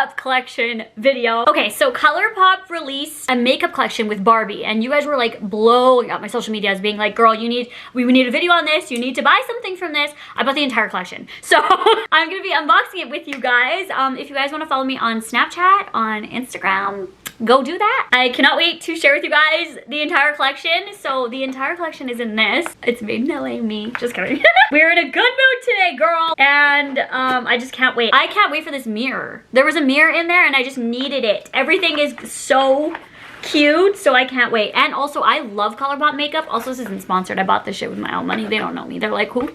makeup collection video. Okay, so ColourPop released a makeup collection with Barbie, and you guys were like blowing up my social media as being like, girl, we need a video on this. You need to buy something from this. I bought the entire collection. So I'm gonna be unboxing it with you guys. If you guys want to follow me on Snapchat, on Instagram, go do that. I cannot wait to share with you guys the entire collection. So the entire collection is in this. It's made in LA, me. Just kidding. We're in a good mood today, girl. And I just can't wait. I can't wait for this mirror. There was a mirror in there and I just needed it. Everything is so cute, so I can't wait. And also, I love ColourPop makeup. Also, this isn't sponsored. I bought this shit with my own money. They don't know me. They're like, who?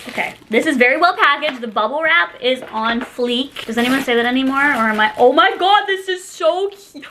Okay, this is very well packaged. The bubble wrap is on fleek. Does anyone say that anymore? Or am I? Oh my god, this is so cute.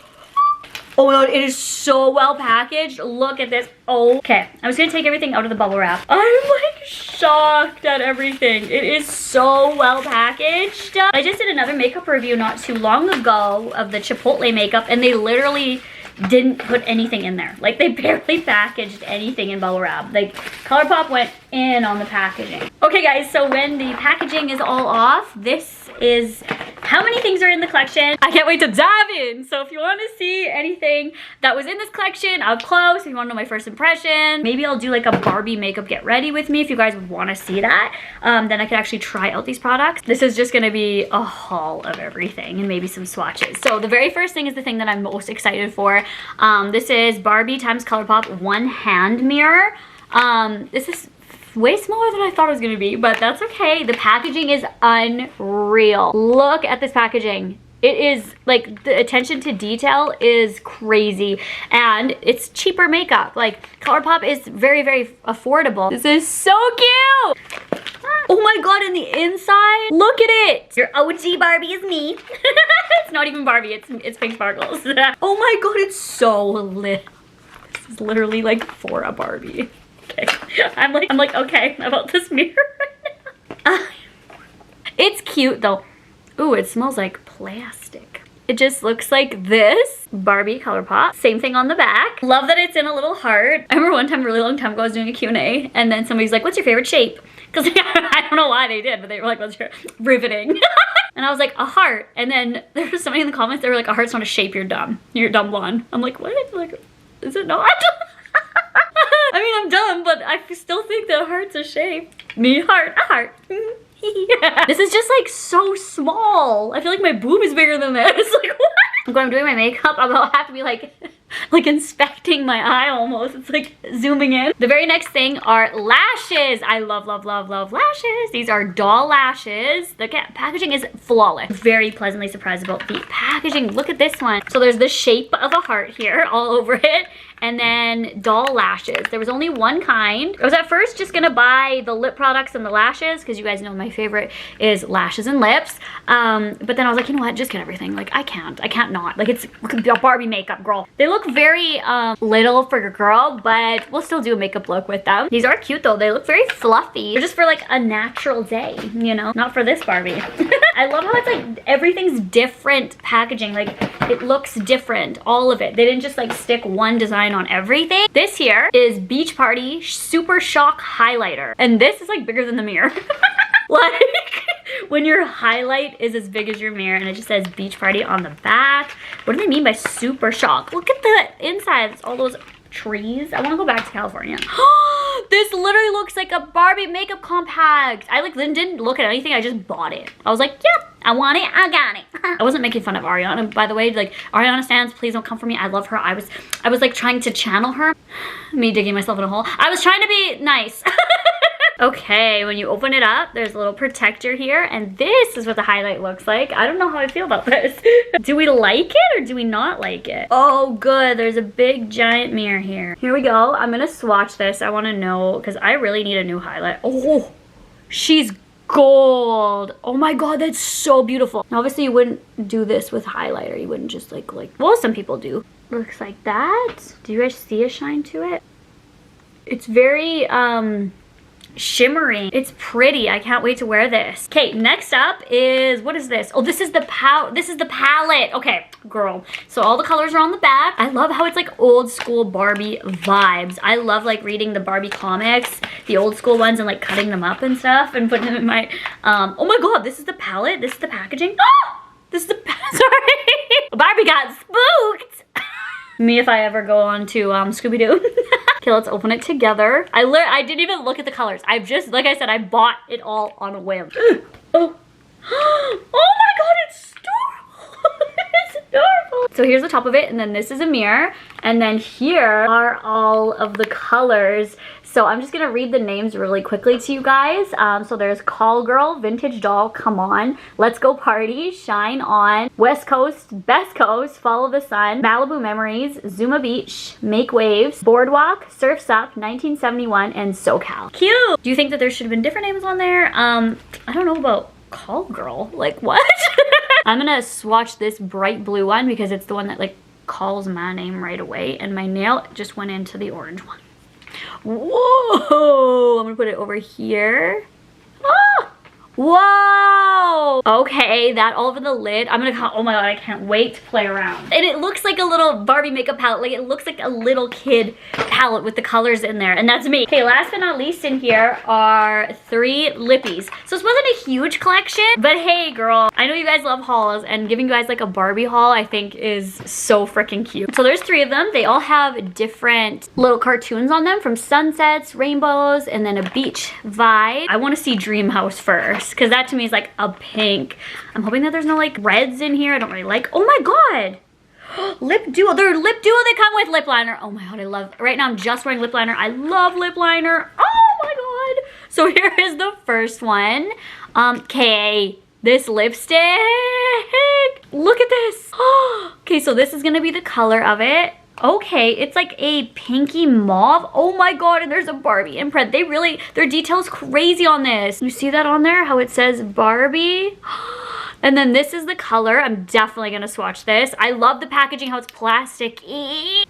Oh my god, it is so well packaged. Look at this. Oh, okay. I'm just gonna take everything out of the bubble wrap. I'm like shocked at everything. It is so well packaged. I just did another makeup review not too long ago of the Chipotle makeup, and they literally didn't put anything in there. Like, they barely packaged anything in bubble wrap. Like, ColourPop went in on the packaging. Okay guys, so when the packaging is all off, this is how many things are in the collection. I can't wait to dive in. So if you want to see anything that was in this collection up close, if you want to know my first impression, maybe I'll do like a Barbie makeup get ready with me if you guys would want to see that. Then I could actually try out these products. This is just going to be a haul of everything and maybe some swatches. So the very first thing is the thing that I'm most excited for. This is Barbie times ColourPop one hand mirror. This is way smaller than I thought it was gonna be, but that's okay. The packaging is unreal. Look at this packaging. It is like, the attention to detail is crazy, and it's cheaper makeup. Like, ColourPop is very, very affordable. This is so cute. Oh my god, and the inside, look at it. Your OG Barbie is me. It's not even Barbie, it's PiinkSparkles. Oh my god, it's so lit. This is literally like for a Barbie. Okay, I'm like okay about this mirror right now. It's cute though. Ooh, it smells like plastic. It just looks like this. Barbie ColourPop. Same thing on the back. Love that it's in a little heart. I remember one time, a really long time ago, I was doing a Q&A, and then somebody's like, what's your favorite shape? Because I don't know why they did, but they were like, what's your riveting? And I was like, a heart. And then there was somebody in the comments, they were like, a heart's not a shape, you're dumb. You're a dumb blonde. I'm like, what? Like, is it not? I mean, I'm dumb, but I still think that a heart's a shape. Me, heart, a heart. Yeah. This is just like so small. I feel like my boob is bigger than this. Like, what? When I'm doing my makeup, I'll have to be like inspecting my eye almost. It's like zooming in. The very next thing are lashes. I love, love, love, love lashes. These are doll lashes. The packaging is flawless. Very pleasantly surprised about the packaging. Look at this one. So there's the shape of a heart here all over it. And then doll lashes. There was only one kind. I was at first just gonna buy the lip products and the lashes, because you guys know my favorite is lashes and lips. But then I was like, you know what, just get everything. Like, I can't not. Like, it's Barbie makeup, girl. They look very little for your girl, but we'll still do a makeup look with them. These are cute though. They look very fluffy. They're just for like a natural day, you know? Not for this Barbie. I love how it's like, everything's different packaging. Like, it looks different, all of it. They didn't just like stick one design on everything. This here is Beach Party Super Shock Highlighter. And this is like bigger than the mirror. Like, when your highlight is as big as your mirror, and it just says Beach Party on the back. What do they mean by Super Shock? Look at the inside. It's all those trees. I want to go back to California. This literally looks like a Barbie makeup compact. I like didn't look at anything. I just bought it. I was like, yep, I want it. I got it. I wasn't making fun of Ariana, by the way. Like, Ariana stands, please don't come for me. I love her. I was like trying to channel her. Me digging myself in a hole. I was trying to be nice. Okay, when you open it up, there's a little protector here, and this is what the highlight looks like. I don't know how I feel about this. Do we like it or do we not like it? Oh, good. There's a big giant mirror here. Here we go. I'm gonna swatch this. I want to know, because I really need a new highlight. Oh, she's gold. Oh my god, that's so beautiful. Obviously, you wouldn't do this with highlighter. You wouldn't just like, well, some people do. Looks like that. Do you guys see a shine to it? It's very, shimmering. It's pretty. I can't wait to wear this. Okay, next up is, what is this? Oh, this is the palette. Okay, girl. So all the colors are on the back. I love how it's like old school Barbie vibes. I love like reading the Barbie comics, the old school ones, and like cutting them up and stuff and putting them in my, oh my god, this is the palette. This is the packaging. Oh! This is the sorry. Barbie got spooked. Me if I ever go on to Scooby-Doo. Okay, let's open it together. I didn't even look at the colors. I've just, like I said, I bought it all on a whim. Oh. Oh my god, it's adorable. It's adorable. So here's the top of it, and then this is a mirror, and then here are all of the colors. So I'm just gonna read the names really quickly to you guys. So there's Call Girl, Vintage Doll, Come On, Let's Go Party, Shine On, West Coast, Best Coast, Follow the Sun, Malibu Memories, Zuma Beach, Make Waves, Boardwalk, Surf's Up, 1971, and SoCal. Cute! Do you think that there should have been different names on there? I don't know about Call Girl. Like, what? I'm gonna swatch this bright blue one because it's the one that like calls my name right away, and my nail just went into the orange one. Whoa! I'm gonna put it over here. Ah! Whoa! Okay, that all over the lid. I'm gonna, oh my god, I can't wait to play around. And it looks like a little Barbie makeup palette. Like, it looks like a little kid palette with the colors in there, and that's me. Okay, last but not least in here are 3 lippies. So this wasn't a huge collection, but hey girl, I know you guys love hauls, and giving you guys like a Barbie haul I think is so freaking cute. So there's 3 of them. They all have different little cartoons on them, from sunsets, rainbows, and then a beach vibe. I want to see Dream House first, because that to me is like a pink. I'm hoping that there's no like reds in here. I don't really like. Oh my god, lip duo. They're lip duo. They come with lip liner. Oh my god, I love. Right now I'm just wearing lip liner. I love lip liner. Oh my god. So here is the first one. Okay, this lipstick. Look at this. Okay, so this is gonna be the color of it. Okay, it's like a pinky mauve. Oh my god, and there's a Barbie imprint. They really, their detail's crazy on this. You see that on there? How it says Barbie? And then this is the color. I'm definitely gonna swatch this. I love the packaging, how it's plastic-y.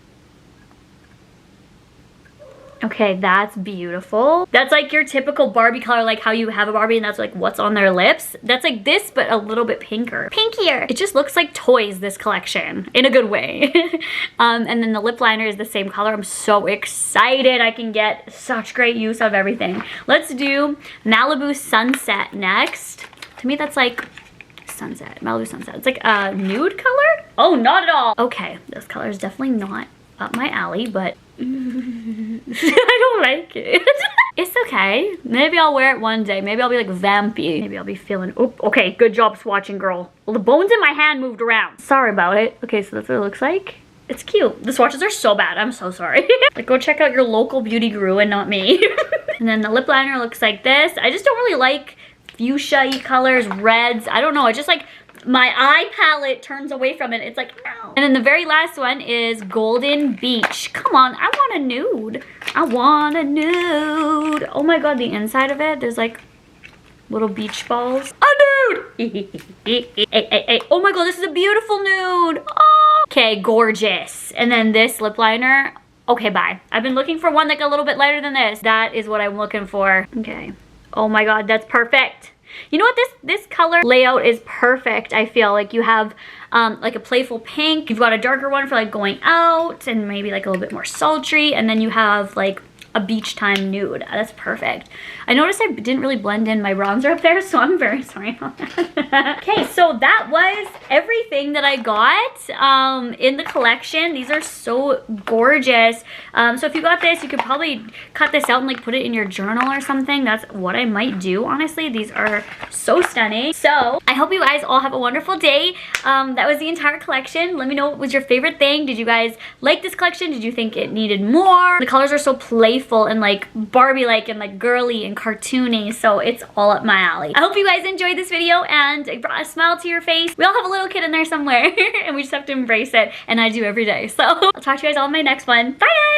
Okay, that's beautiful. That's like your typical Barbie color, like how you have a Barbie and that's like what's on their lips. That's like this, but a little bit pinker. Pinkier. It just looks like toys, this collection, in a good way. And then the lip liner is the same color. I'm so excited. I can get such great use of everything. Let's do Malibu Sunset next. To me, that's like sunset, Malibu Sunset. It's like a nude color? Oh, not at all. Okay, this color is definitely not up my alley, but I don't like it. It's okay. Maybe I'll wear it one day. Maybe I'll be like vampy. Maybe I'll be feeling, oop, okay, good job swatching, girl. Well, the bones in my hand moved around. Sorry about it. Okay, so that's what it looks like. It's cute. The swatches are so bad. I'm so sorry. Like, go check out your local beauty guru and not me. And then the lip liner looks like this. I just don't really like fuchsia-y colors, reds. I don't know. It's just like, my eye palette turns away from it. It's like, no. And then the very last one is Golden Beach. Come on, I want a nude. I want a nude. Oh my god, the inside of it, there's like little beach balls. A nude! Hey. Oh my god, this is a beautiful nude. Oh. Okay, gorgeous. And then this lip liner. Okay, bye. I've been looking for one like a little bit lighter than this. That is what I'm looking for. Okay. Oh my god, that's perfect. You know what, this color layout is perfect. I feel like you have like a playful pink, you've got a darker one for like going out and maybe like a little bit more sultry, and then you have like a beach time nude. That's perfect. I noticed I didn't really blend in my bronzer up there, so I'm very sorry about that. Okay, so that was everything that I got in the collection. These are so gorgeous. So if you got this, you could probably cut this out and like put it in your journal or something. That's what I might do, honestly. These are so stunning. So I hope you guys all have a wonderful day. That was the entire collection. Let me know what was your favorite thing. Did you guys like this collection? Did you think it needed more? The colors are so playful and like Barbie-like and like girly and cartoony, so it's all up my alley. I hope you guys enjoyed this video and it brought a smile to your face. We all have a little kid in there somewhere and we just have to embrace it, and I do every day. So I'll talk to you guys all in my next one. Bye guys!